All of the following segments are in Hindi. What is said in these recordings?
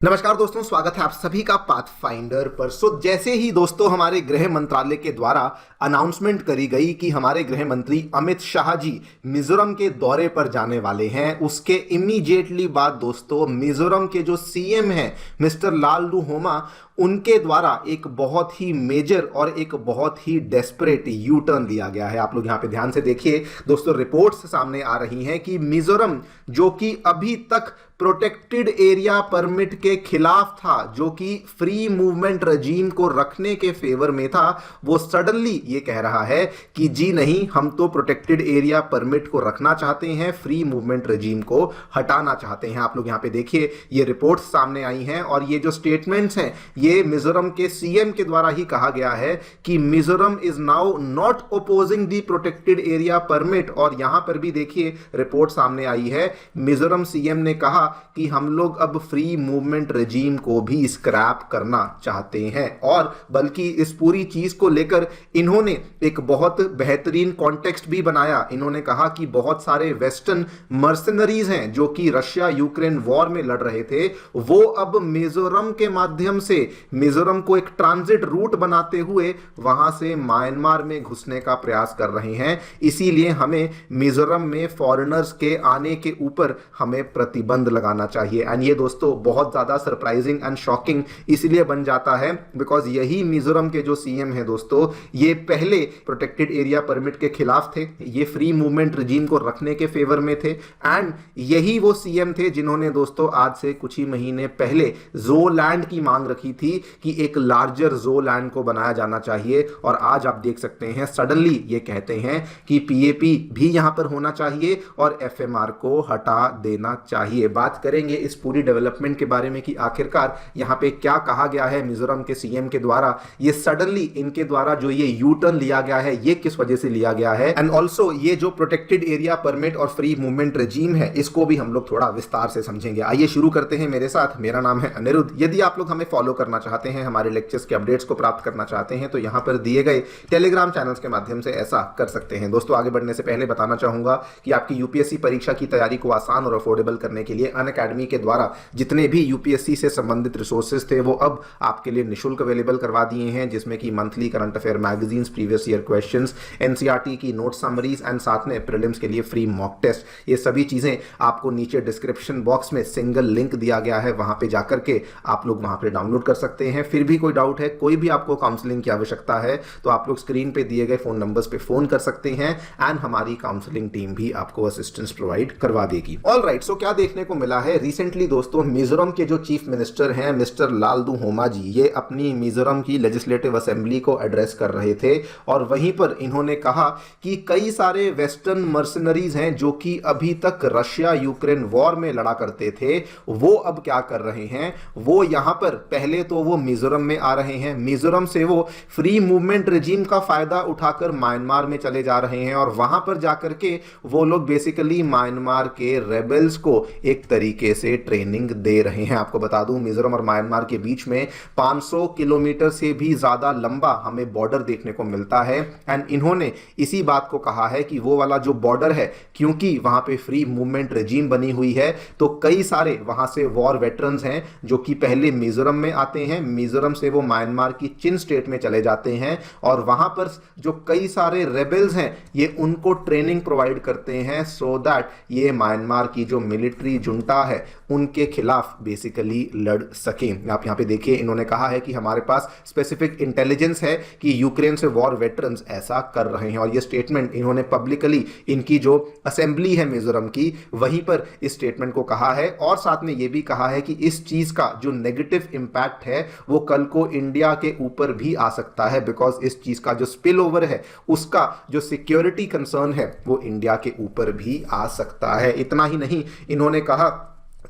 नमस्कार दोस्तों, स्वागत है आप सभी का पाथफाइंडर पर। जैसे ही दोस्तों हमारे गृह मंत्रालय के द्वारा अनाउंसमेंट करी गई कि हमारे गृह मंत्री अमित शाह जी मिजोरम के दौरे पर जाने वाले हैं, उसके इमीडिएटली बाद दोस्तों मिजोरम के जो सीएम हैं मिस्टर लालरुहोमा, उनके द्वारा एक बहुत ही मेजर और एक बहुत ही डेस्परेट यू टर्न लिया गया है। आप लोग यहां पे ध्यान से देखिए दोस्तों, रिपोर्ट्स सामने आ रही हैं कि मिजोरम जो कि अभी तक प्रोटेक्टेड एरिया परमिट के खिलाफ था, जो कि फ्री मूवमेंट रजीम को रखने के फेवर में था, वो सडनली ये कह रहा है कि जी नहीं, हम तो प्रोटेक्टेड एरिया परमिट को रखना चाहते हैं, फ्री मूवमेंट रजीम को हटाना चाहते हैं। आप लोग यहां पे देखिए, ये रिपोर्ट्स सामने आई हैं और ये जो स्टेटमेंट्स हैं ये मिजोरम के सीएम के द्वारा ही कहा गया है कि Mizoram is now not opposing the protected area permit. और यहां पर भी देखिए रिपोर्ट सामने आई है, मिजोरम सीएम ने कहा कि हम लोग अब फ्री मूवमेंट रेजीम को भी स्क्रैप करना चाहते हैं, और बल्कि इस पूरी चीज को लेकर इन्होंने एक बहुत बेहतरीन कॉन्टेक्स्ट भी बनाया। इन्होंने कहा कि बहुत सारे वेस्टर्न मर्सनरीज हैं जो कि रशिया यूक्रेन वॉर में लड़ रहे थे, वो अब मिजोरम के माध्यम से मिजोरम को एक ट्रांजिट रूट बनाते हुए वहां से म्यांमार में घुसने का प्रयास कर रहे हैं। इसीलिए हमें मिजोरम में फॉरेनर्स के आने के ऊपर हमें प्रतिबंध लगाना चाहिए। एंड ये दोस्तों बहुत ज्यादा सरप्राइजिंग एंड शॉकिंग इसलिए बन जाता है बिकॉज यही मिजोरम के जो सीएम है दोस्तों, ये पहले प्रोटेक्टेड एरिया परमिट के खिलाफ थे, ये फ्री मूवमेंट रजीम को रखने के फेवर में थे, एंड यही वो सीएम थे जिन्होंने दोस्तों आज से कुछ ही महीने पहले ज़ोलैंड की मांग रखी थी कि एक लार्जर ज़ोलैंड को बनाया जाना चाहिए। और आज आप देख सकते हैं सडनली ये कहते हैं कि पीएपी भी यहां पर होना चाहिए और एफएमआर को हटा देना चाहिए। बात करेंगे इस पूरी डेवलपमेंट के बारे में कि आखिरकार यहां पे क्या कहा गया है मिजोरम के सीएम के द्वारा, ये सडनली इनके द्वारा जो ये यू टर्न लिया गया है ये किस वजह से लिया गया है, एंड ऑल्सो ये जो प्रोटेक्टेड एरिया परमिट और फ्री मूवमेंट रेजीम है इसको भी हम लोग थोड़ा विस्तार से समझेंगे। आइए शुरू करते हैं मेरे साथ। मेरा नाम है अनिरुद्ध। यदि आप लोग हमें फॉलो करना चाहते हैं, हमारे लेक्चर्स के अपडेट्स को प्राप्त करना चाहते हैं, तो यहां पर दिए गए टेलीग्राम चैनल्स के माध्यम से ऐसा कर सकते हैं। दोस्तों आगे बढ़ने से पहले बताना चाहूंगा कि आपकी यूपीएससी परीक्षा की तैयारी को आसान और अफोर्डेबल करने के लिए अनअकैडमी के द्वारा जितने भी यूपीएससी से संबंधित रिसोर्सेज थे वो अब आपके लिए निःशुल्क अवेलेबल करवा दिए हैं, जिसमें कि monthly current affair magazines, previous year questions, NCERT की नोट समरीज एंड साथ में प्रीलिम्स के लिए फ्री मॉक टेस्ट। ये सभी चीजें आपको नीचे डिस्क्रिप्शन बॉक्स में सिंगल लिंक दिया गया है, वहां पे जाकर के आप लोग वहां पे डाउनलोड कर सकते हैं। फिर भी कोई डाउट है, कोई भी आपको काउंसलिंग की आवश्यकता है, तो आप लोग स्क्रीन पे दिए गए फोन नंबर्स पे फोन कर सकते हैं एंड हमारी काउंसलिंग टीम भी आपको असिस्टेंस प्रोवाइड करवा देगी। ऑलराइट, सो क्या देखने को मिला है रिसेंटली दोस्तों, मिजोरम के जो चीफ मिनिस्टर हैं मिस्टर लालरुहोमा जी, ये अपनी मिजोरम की लेजिस्लेटिव असेंबली को एड्रेस कर रहे थे और वहीं पर इन्होंने कहा कि कई सारे वेस्टर्न मर्सनरीज हैं जो कि अभी तक रशिया यूक्रेन वॉर में लड़ा करते थे, वो अब क्या कर रहे हैं, वो यहां पर पहले तो वो मिजोरम में आ रहे हैं, मिजोरम से वो फ्री मूवमेंट रेजीम का फायदा उठाकर म्यांमार में चले जा रहे हैं और वहां पर जाकर के वो लोग बेसिकली म्यांमार के रेबल्स को एक तरीके से ट्रेनिंग दे रहे हैं। आपको बता दूं, मिजोरम और म्यांमार के बीच में 500 किलोमीटर से भी ज्यादा लंबा हमें बॉर्डर देखने को मिलता है, एंड इन्होंने इसी बात को कहा है कि वो वाला जो बॉर्डर है, क्योंकि वहां पे फ्री मूवमेंट रेजीम बनी हुई है, तो कई सारे वहां से वॉर वेटरन्स हैं जो कि पहले मिजोरम में आते हैं, मिजोरम से वो म्यांमार की चिन स्टेट में चले जाते हैं और वहां पर जो कई सारे रेबल्स हैं ये उनको ट्रेनिंग प्रोवाइड करते हैं सो दैट ये म्यांमार की जो मिलिट्री जुंटा है उनके खिलाफ बेसिकली लड़ सकें। आप यहां पे देखिए, इन्होंने कहा है कि हमारे पास स्पेसिफिक इंटेलिजेंस है कि यूक्रेन से वॉर वेटरन्स ऐसा कर रहे हैं, और ये स्टेटमेंट इन्होंने पब्लिकली इनकी जो असेंबली है मिजोरम की वहीं पर इस स्टेटमेंट को कहा है, और साथ में ये भी कहा है कि इस चीज का जो नेगेटिव इंपैक्ट है वो कल को इंडिया के ऊपर भी आ सकता है, बिकॉज इस चीज का जो स्पिल ओवर है उसका जो सिक्योरिटी कंसर्न है वो इंडिया के ऊपर भी आ सकता है। इतना ही नहीं, इन्होंने कहा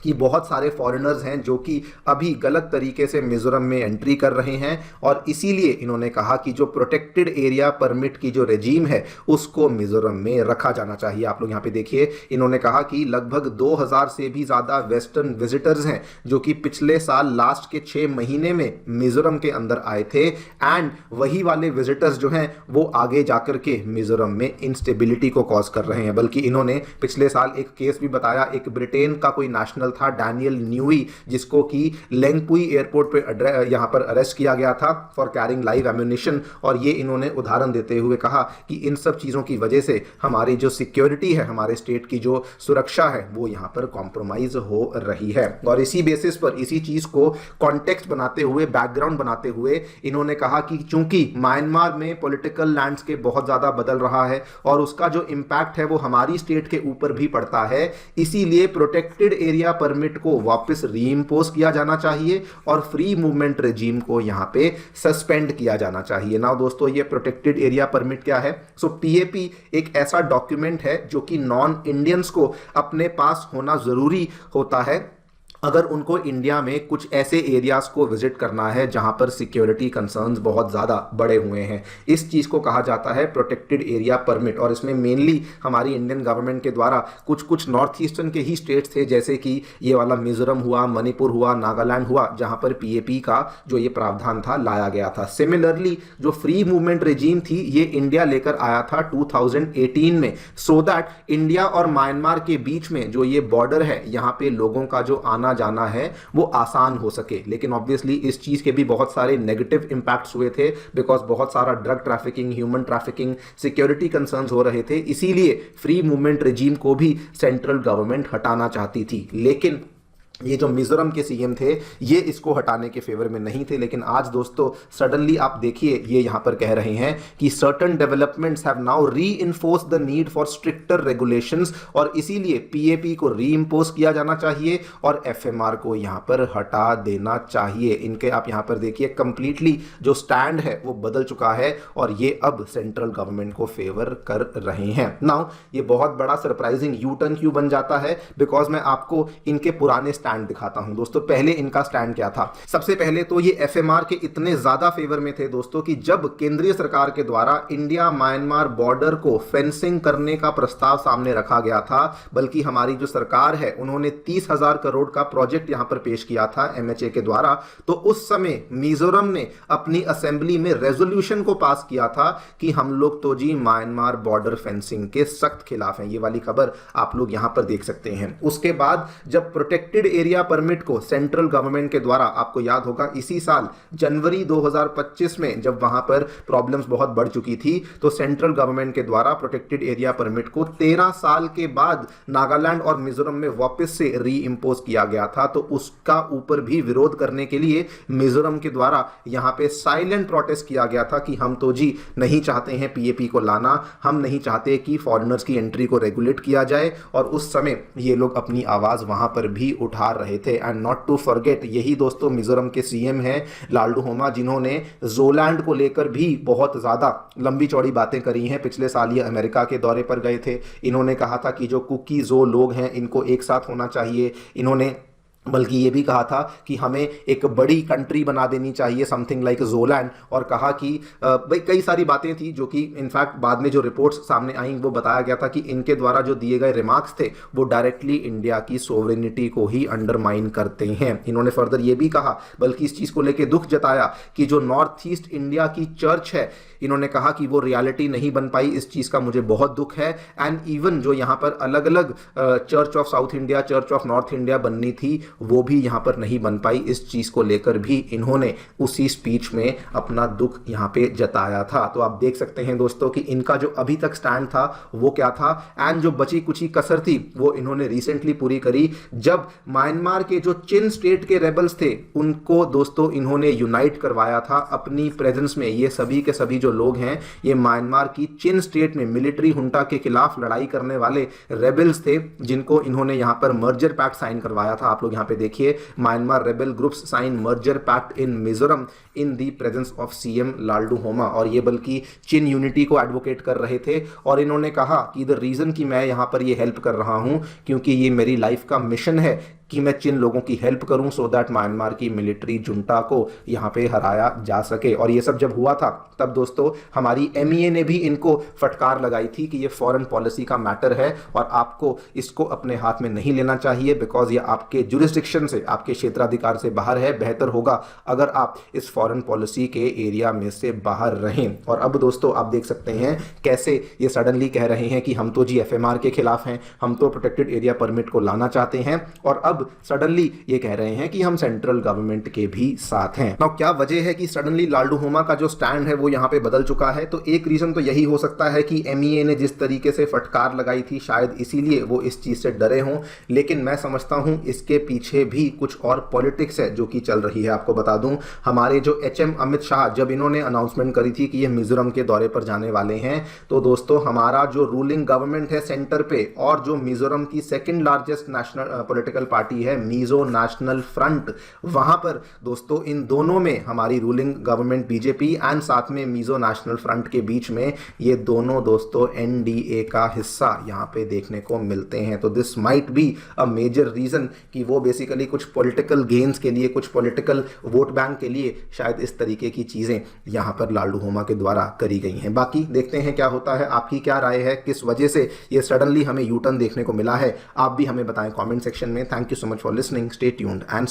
कि बहुत सारे फॉरेनर्स हैं जो कि अभी गलत तरीके से मिजोरम में एंट्री कर रहे हैं, और इसीलिए इन्होंने कहा कि जो प्रोटेक्टेड एरिया परमिट की जो रेजीम है उसको मिजोरम में रखा जाना चाहिए। आप लोग यहां पे देखिए, इन्होंने कहा कि लगभग 2000 से भी ज्यादा वेस्टर्न विजिटर्स हैं जो कि पिछले साल लास्ट के 6 महीने में मिजोरम के अंदर आए थे, एंड वही वाले विजिटर्स जो हैं वो आगे जाकर के मिजोरम में इंस्टेबिलिटी को कॉज कर रहे हैं। बल्कि इन्होंने पिछले साल एक केस भी बताया, एक ब्रिटेन का कोई नेशनल नेशनल था डैनियल न्यूई, जिसको कि लेंगपुई एयरपोर्ट पे यहाँ पर अरेस्ट किया गया था फॉर कैरिंग लाइव एम्यूनिशन। और ये इन्होंने उदाहरण देते हुए कहा कि इन सब चीज़ों की वजह से हमारी जो सिक्योरिटी है, हमारे स्टेट की जो सुरक्षा है, वो यहाँ पर कॉम्प्रोमाइज हो रही है। और इसी बेसिस पर, इसी चीज़ को कॉन्टेक्स्ट बनाते हुए, बैकग्राउंड बनाते हुए इन्होंने कहा कि चूंकि म्यांमार में पॉलिटिकल लैंडस्केप बहुत ज़्यादा बदल रहा है और उसका जो इम्पैक्ट है वो हमारी स्टेट के ऊपर भी पड़ता है, इसीलिए प्रोटेक्टेड एरिया परमिट को वापस रीइंपोज किया जाना चाहिए और फ्री मूवमेंट रेजीम को यहाँ पे सस्पेंड किया जाना चाहिए। ना दोस्तों, ये प्रोटेक्टेड एरिया परमिट क्या है? सो पीएपी एक ऐसा डॉक्यूमेंट है जो कि नॉन इंडियंस को अपने पास होना जरूरी होता है अगर उनको इंडिया में कुछ ऐसे एरियाज को विजिट करना है जहां पर सिक्योरिटी कंसर्न्स बहुत ज़्यादा बढ़े हुए हैं। इस चीज़ को कहा जाता है प्रोटेक्टेड एरिया परमिट। और इसमें मेनली हमारी इंडियन गवर्नमेंट के द्वारा कुछ नॉर्थ ईस्टर्न के ही स्टेट्स थे, जैसे कि ये वाला मिजोरम हुआ, मणिपुर हुआ, नागालैंड हुआ, जहां पर पीएपी का जो ये प्रावधान था लाया गया था। सिमिलरली जो फ्री मूवमेंट रेजीम थी, ये इंडिया लेकर आया था 2018 में, सो दैट इंडिया और म्यांमार के बीच में जो ये बॉर्डर है, यहाँ पे लोगों का जो आना जाना है वो आसान हो सके। लेकिन ऑब्वियसली इस चीज के भी बहुत सारे नेगेटिव इंपैक्ट्स हुए थे, बिकॉज बहुत सारा drug trafficking, human trafficking, security concerns हो रहे थे। इसीलिए फ्री मूवमेंट रेजीम को भी सेंट्रल गवर्नमेंट हटाना चाहती थी। लेकिन ये जो मिजोरम के सीएम थे, ये इसको हटाने के फेवर में नहीं थे। लेकिन आज दोस्तों सडनली आप देखिए, ये यहां पर कह रहे हैं कि certain developments have now reinforce the need for stricter regulations, और इसीलिए पीएपी को रीइंपोज किया जाना चाहिए और एफएमआर को यहां पर हटा देना चाहिए। इनके आप यहां पर देखिए कंप्लीटली जो स्टैंड है वो बदल चुका है और ये अब सेंट्रल गवर्नमेंट को फेवर कर रहे हैं। नाउ ये बहुत बड़ा सरप्राइजिंग यू टर्न क्यों बन जाता है? बिकॉज मैं आपको इनके पुराने स्टैंड दिखाता हूं दोस्तों। पहले इनका स्टैंड क्या था? सबसे पहले तो ये एफएमआर के इतने ज्यादा फेवर में थे दोस्तों कि जब केंद्रीय सरकार के द्वारा इंडिया म्यांमार बॉर्डर को फेंसिंग करने का प्रस्ताव सामने रखा गया था, बल्कि हमारी जो सरकार है उन्होंने 30,000 करोड़ का प्रोजेक्ट यहां पर पेश किया था एमएचए के द्वारा, तो उस समय मिजोरम ने अपनी असेंबली में रेजोल्यूशन को पास किया था कि हम लोग तो जी म्यांमार बॉर्डर फेंसिंग के सख्त खिलाफ हैं। ये वाली खबर आप लोग यहां पर देख सकते हैं। उसके बाद जब प्रोटेक्टेड एरिया परमिट को सेंट्रल गवर्नमेंट के द्वारा, आपको याद होगा इसी साल जनवरी 2025 में जब वहां पर प्रॉब्लम्स बहुत बढ़ चुकी थी, तो सेंट्रल गवर्नमेंट के द्वारा प्रोटेक्टेड एरिया परमिट को 13 साल के बाद नागालैंड और मिजोरम में वापस से री इंपोज किया गया था। तो उसका ऊपर भी विरोध करने के लिए मिजोरम के द्वारा यहां पे साइलेंट प्रोटेस्ट किया गया था कि हम तो जी नहीं चाहते हैं पीएपी को लाना, हम नहीं चाहते कि फॉरेनर्स की एंट्री को रेगुलेट किया जाए। और उस समय ये लोग अपनी आवाज वहां पर भी उठा रहे थे। एंड नॉट टू फॉरगेट, यही दोस्तों मिजोरम के सीएम हैं लालडूहोमा, जिन्होंने जोलैंड को लेकर भी बहुत ज्यादा लंबी चौड़ी बातें करी हैं। पिछले साल ये अमेरिका के दौरे पर गए थे। इन्होंने कहा था कि जो कुकी जो लोग हैं इनको एक साथ होना चाहिए। इन्होंने बल्कि ये भी कहा था कि हमें एक बड़ी कंट्री बना देनी चाहिए, समथिंग लाइक जोलैंड। और कहा कि भाई कई सारी बातें थी जो कि इनफैक्ट बाद में जो रिपोर्ट्स सामने आई वो बताया गया था कि इनके द्वारा जो दिए गए रिमार्क्स थे वो डायरेक्टली इंडिया की सोवरेनिटी को ही अंडरमाइन करते हैं। इन्होंने फर्दर ये भी कहा, बल्कि इस चीज़ को लेकर दुख जताया कि जो नॉर्थ ईस्ट इंडिया की चर्च है, इन्होंने कहा कि वो रियलिटी नहीं बन पाई। इस चीज़ का मुझे बहुत दुख है। एंड इवन जो यहाँ पर अलग अलग church of south India, church of north India बननी थी, वो भी यहाँ पर नहीं बन पाई। इस चीज़ को लेकर भी इन्होंने उसी स्पीच में अपना दुख यहाँ पे जताया था। तो आप देख सकते हैं दोस्तों कि इनका जो अभी तक स्टैंड था वो क्या था। एंड जो बची कुची कसर थी वो इन्होंने रिसेंटली पूरी करी, जब म्यांमार के जो चिन स्टेट के रेबल्स थे उनको दोस्तों इन्होंने यूनाइट करवाया था अपनी प्रेजेंस में। ये सभी के सभी जो लोग हैं ये म्यांमार की चिन स्टेट में मिलिट्री हुंटा के खिलाफ लड़ाई करने वाले रेबल्स थे, जिनको इन्होंने यहाँ पर मर्जर पैक्ट साइन करवाया था। आप लोग यहाँ पे देखिए, Myanmar rebel groups sign merger pact in Mizoram in the presence of CM Lalduhoma. और ये बल्कि चिन यूनिटी को एडवोकेट कर रहे थे। और इन्होंने कहा कि द रीजन कि मैं यहाँ पर ये हेल्प कर रहा हूँ क्योंकि ये मेरी लाइफ का मिशन है कि मैं चिन लोगों की हेल्प करूं सो दैट म्यांमार की मिलिट्री जुंटा को यहाँ पे हराया जा सके। और ये सब जब हुआ था तब दोस्तों हमारी एमईए ने भी इनको फटकार लगाई थी कि ये फॉरेन पॉलिसी का मैटर है और आपको इसको अपने हाथ में नहीं लेना चाहिए, बिकॉज ये आपके जुरिस्डिक्शन से, आपके क्षेत्राधिकार से बाहर है। बेहतर होगा अगर आप इस फॉरेन पॉलिसी के एरिया में से बाहर रहें। और अब दोस्तों आप देख सकते हैं कैसे ये सडनली कह रहे हैं कि हम तो जी एफएमआर के खिलाफ हैं, हम तो प्रोटेक्टेड एरिया परमिट को लाना चाहते हैं। और अब अब सडनली ये कह रहे हैं कि हम सेंट्रल गवर्नमेंट के भी साथ हैं। नाउ क्या वजह है कि सडनली लालडूहोमा का जो स्टैंड है वो यहाँ पे बदल चुका है? तो एक रीजन तो यही हो सकता है कि MEA ने जिस तरीके से फटकार लगाई थी, शायद इसीलिए वो इस चीज से डरे हों। लेकिन मैं समझता हूं इसके पीछे भी कुछ और पॉलिटिक्स है जो कि चल रही है। आपको बता दूं, हमारे जो HM अमित शाह जब इन्होंने अनाउंसमेंट करी थी कि ये मिजोरम के दौरे पर जाने वाले हैं, तो दोस्तों हमारा जो रूलिंग गवर्नमेंट है सेंटर पे और जो मिजोरम की second largest national political party है मिजो नेशनल फ्रंट, वहां पर दोस्तों इन दोनों में हमारी रूलिंग गवर्नमेंट बीजेपी एंड साथ में मिजो नेशनल फ्रंट के बीच में ये दोनों दोस्तों NDA का हिस्सा यहां पे देखने को मिलते हैं। तो this might be a major reason कि वो बेसिकली कुछ पॉलिटिकल गेन्स के लिए, कुछ पॉलिटिकल वोट बैंक के लिए शायद इस तरीके की चीजें यहां पर लालडूहोमा के द्वारा करी गई हैं। बाकी देखते हैं क्या होता है। आपकी क्या राय है, किस वजह से ये सडनली हमें यू टर्न देखने को मिला है? आप भी हमें बताएं कमेंट सेक्शन में। Thank you so much for listening, stay tuned and